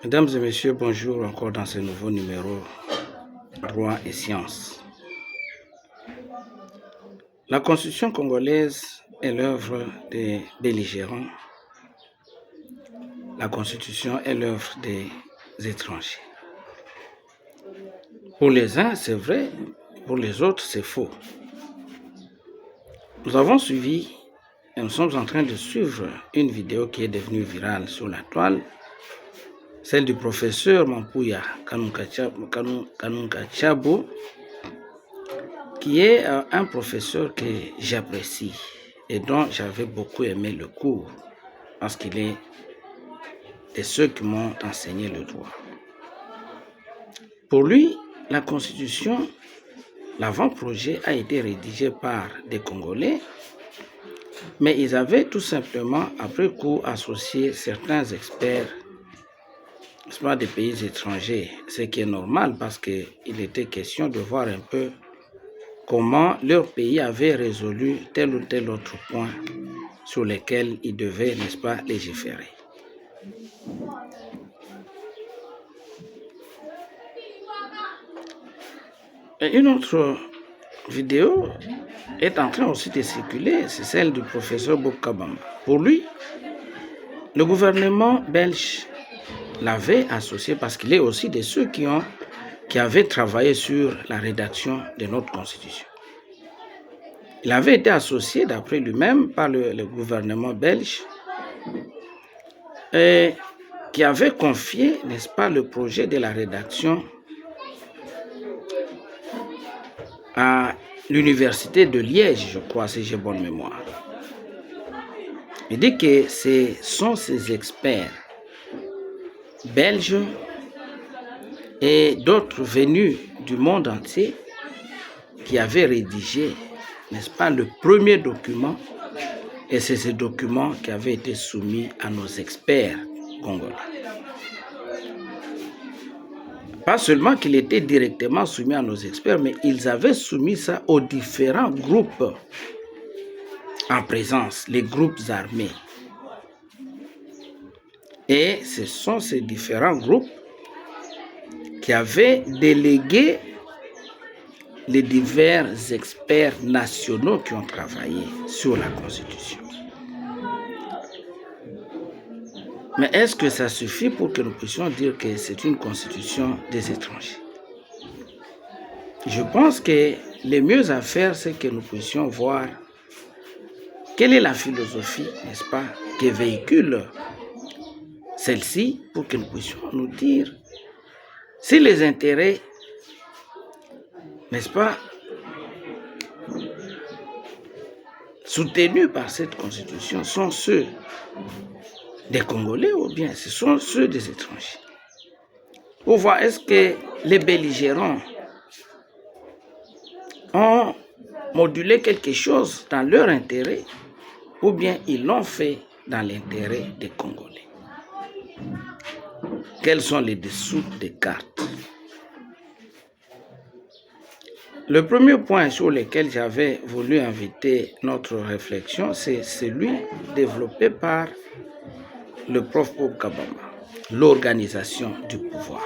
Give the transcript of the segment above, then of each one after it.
Mesdames et messieurs, bonjour encore dans ce nouveau numéro Droit et Sciences. La Constitution congolaise est l'œuvre des belligérants. La Constitution est l'œuvre des étrangers. Pour les uns, c'est vrai, pour les autres, c'est faux. Nous avons suivi et nous sommes en train de suivre une vidéo qui est devenue virale sur la toile, celle du professeur Mampuya Kanunga Tchabo, qui est un professeur que j'apprécie et dont j'avais beaucoup aimé le cours, parce qu'il est de ceux qui m'ont enseigné le droit. Pour lui, la Constitution, l'avant-projet a été rédigé par des Congolais, mais ils avaient tout simplement, après coup, associé certains experts, soit des pays étrangers, ce qui est normal parce qu'il était question de voir un peu comment leur pays avait résolu tel ou tel autre point sur lesquels ils devaient, n'est-ce pas, légiférer. Et une autre vidéo est en train aussi de circuler, c'est celle du professeur Bob Kabamba. Pour lui, le gouvernement belge l'avait associé parce qu'il est aussi de ceux qui avaient travaillé sur la rédaction de notre Constitution. Il avait été associé, d'après lui-même, par le gouvernement belge et qui avait confié, n'est-ce pas, le projet de la rédaction à l'université de Liège, je crois, si j'ai bonne mémoire. Il dit que ce sont ces experts belges et d'autres venus du monde entier qui avaient rédigé, n'est-ce pas, le premier document, et c'est ce document qui avait été soumis à nos experts congolais. Pas seulement qu'il était directement soumis à nos experts, mais ils avaient soumis ça aux différents groupes en présence, les groupes armés. Et ce sont ces différents groupes qui avaient délégué les divers experts nationaux qui ont travaillé sur la Constitution. Mais est-ce que ça suffit pour que nous puissions dire que c'est une Constitution des étrangers? Je pense que le mieux à faire, c'est que nous puissions voir quelle est la philosophie, n'est-ce pas, qui véhicule celle-ci pour que nous puissions nous dire si les intérêts, n'est-ce pas, soutenus par cette Constitution sont ceux des Congolais ou bien ce sont ceux des étrangers. Pour voir est-ce que les belligérants ont modulé quelque chose dans leur intérêt ou bien ils l'ont fait dans l'intérêt des Congolais. Quels sont les dessous des cartes? Le premier point sur lequel j'avais voulu inviter notre réflexion, c'est celui développé par le prof Bob Kabamba, l'organisation du pouvoir.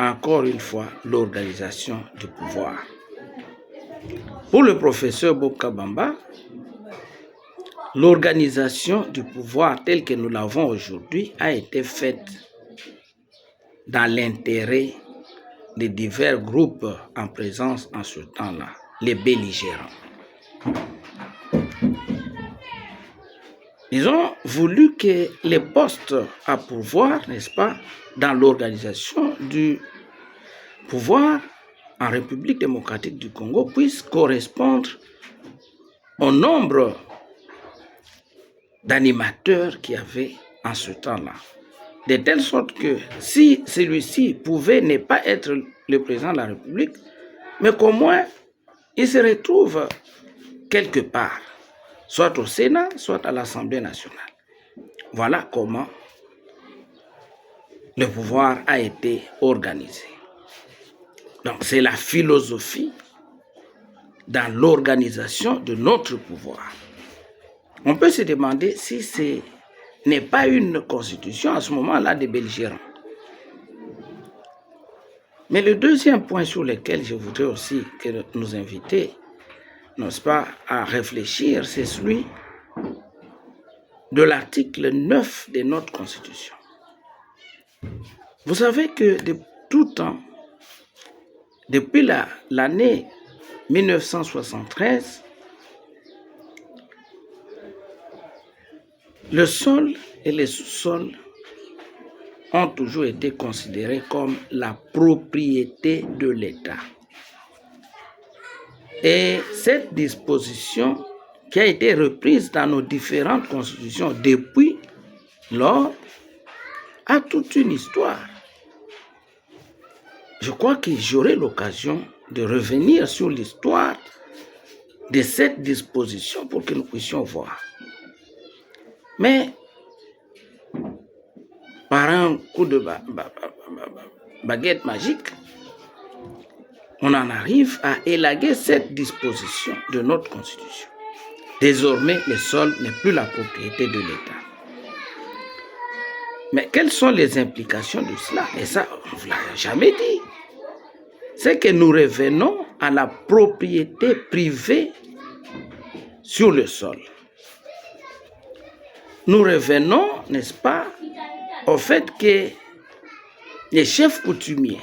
Encore une fois, l'organisation du pouvoir. Pour le professeur Bob Kabamba, l'organisation du pouvoir telle que nous l'avons aujourd'hui a été faite dans l'intérêt des divers groupes en présence en ce temps-là, les belligérants. Ils ont voulu que les postes à pouvoir, n'est-ce pas, dans l'organisation du pouvoir en République démocratique du Congo puissent correspondre au nombre d'animateurs qu'il y avait en ce temps-là. De telle sorte que si celui-ci pouvait ne pas être le président de la République, mais qu'au moins il se retrouve quelque part, soit au Sénat, soit à l'Assemblée nationale. Voilà comment le pouvoir a été organisé. Donc c'est la philosophie dans l'organisation de notre pouvoir. On peut se demander si c'est n'est pas une constitution à ce moment-là des belligérants. Mais le deuxième point sur lequel je voudrais aussi que nous inviter, n'est-ce pas, à réfléchir, c'est celui de l'article 9 de notre Constitution. Vous savez que de tout temps, depuis l'année 1973, le sol et les sous-sols ont toujours été considérés comme la propriété de l'État. Et cette disposition qui a été reprise dans nos différentes constitutions depuis lors a toute une histoire. Je crois que j'aurai l'occasion de revenir sur l'histoire de cette disposition pour que nous puissions voir. Mais par un coup de baguette magique, on en arrive à élaguer cette disposition de notre Constitution. Désormais, le sol n'est plus la propriété de l'État. Mais quelles sont les implications de cela? Et ça, on ne vous l'a jamais dit. C'est que nous revenons à la propriété privée sur le sol. Nous revenons, n'est-ce pas, au fait que les chefs coutumiers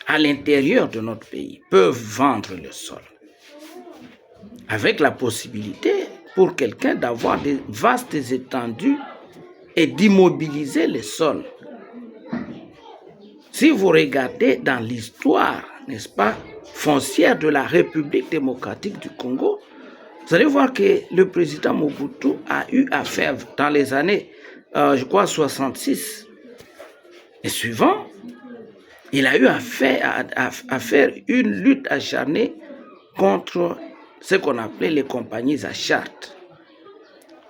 à l'intérieur de notre pays peuvent vendre le sol avec la possibilité pour quelqu'un d'avoir de vastes étendues et d'immobiliser le sol. Si vous regardez dans l'histoire, n'est-ce pas, foncière de la République démocratique du Congo, vous allez voir que le président Mobutu a eu à faire dans les années, je crois, 66 et suivant, il a eu à faire une lutte acharnée contre ce qu'on appelait les compagnies à charte,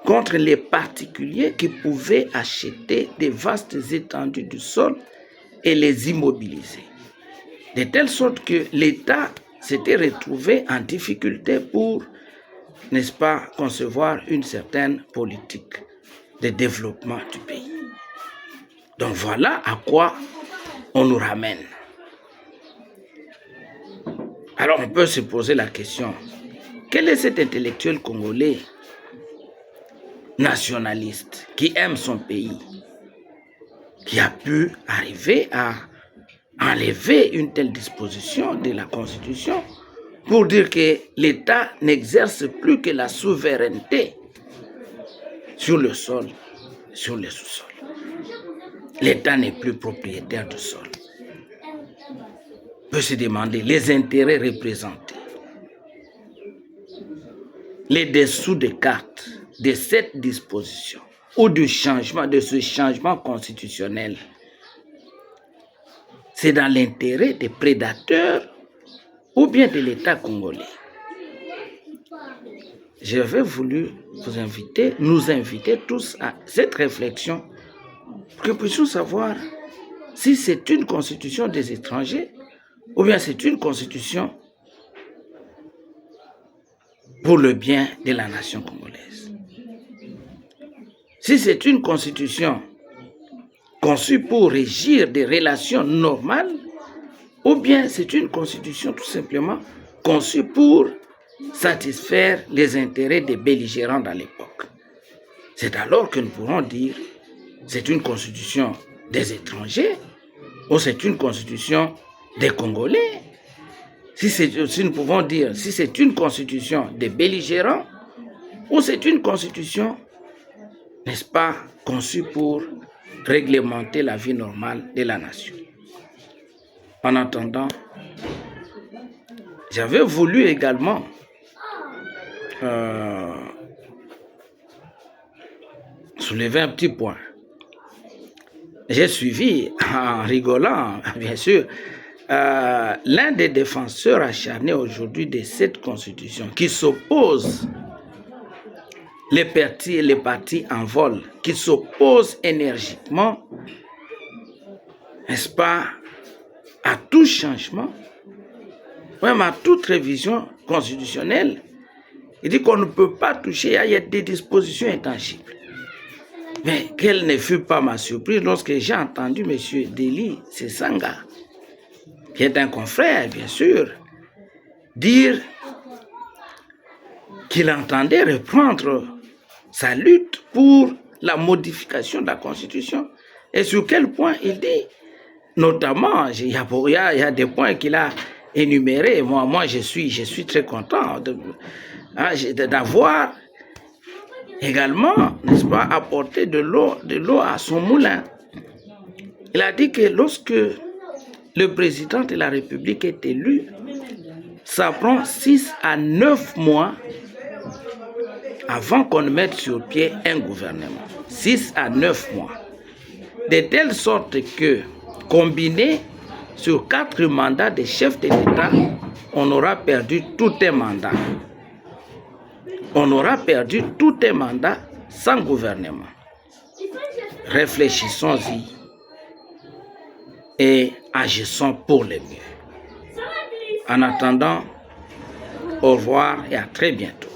contre les particuliers qui pouvaient acheter des vastes étendues du sol et les immobiliser. De telle sorte que l'État s'était retrouvé en difficulté pour, n'est-ce pas, concevoir une certaine politique de développement du pays. Donc voilà à quoi on nous ramène. Alors on peut se poser la question, quel est cet intellectuel congolais nationaliste qui aime son pays, qui a pu arriver à enlever une telle disposition de la Constitution pour dire que l'État n'exerce plus que la souveraineté sur le sol, sur les sous-sols. L'État n'est plus propriétaire du sol. On peut se demander les intérêts représentés, les dessous des cartes de cette disposition ou du changement, de ce changement constitutionnel. C'est dans l'intérêt des prédateurs ou bien de l'État congolais. J'avais voulu nous inviter tous à cette réflexion pour que nous puissions savoir si c'est une constitution des étrangers ou bien c'est une constitution pour le bien de la nation congolaise. Si c'est une constitution conçue pour régir des relations normales, ou bien c'est une constitution tout simplement conçue pour satisfaire les intérêts des belligérants dans l'époque. C'est alors que nous pourrons dire c'est une constitution des étrangers ou c'est une constitution des Congolais. Si nous pouvons dire si c'est une constitution des belligérants ou c'est une constitution, n'est-ce pas, conçue pour réglementer la vie normale de la nation. En attendant, j'avais voulu également soulever un petit point. J'ai suivi, en rigolant, bien sûr, l'un des défenseurs acharnés aujourd'hui de cette constitution qui s'oppose, les partis en vol, qui s'opposent énergiquement, n'est-ce pas, à tout changement, même à toute révision constitutionnelle. Il dit qu'on ne peut pas toucher, il y a des dispositions intangibles. Mais quelle ne fut pas ma surprise lorsque j'ai entendu M. Deli Sesanga, qui est un confrère, bien sûr, dire qu'il entendait reprendre sa lutte pour la modification de la Constitution. Et sur quel point il dit, notamment, il y a des points qu'il a énumérés. Moi je suis très content d'avoir également, n'est-ce pas, apporté de l'eau à son moulin. Il a dit que lorsque le président de la République est élu, ça prend 6 à 9 mois avant qu'on mette sur pied un gouvernement. 6 à 9 mois. De telle sorte que, combiné sur 4 mandats de chef de l'État, on aura perdu tout un mandat. On aura perdu tout un mandat sans gouvernement. Réfléchissons-y et agissons pour le mieux. En attendant, au revoir et à très bientôt.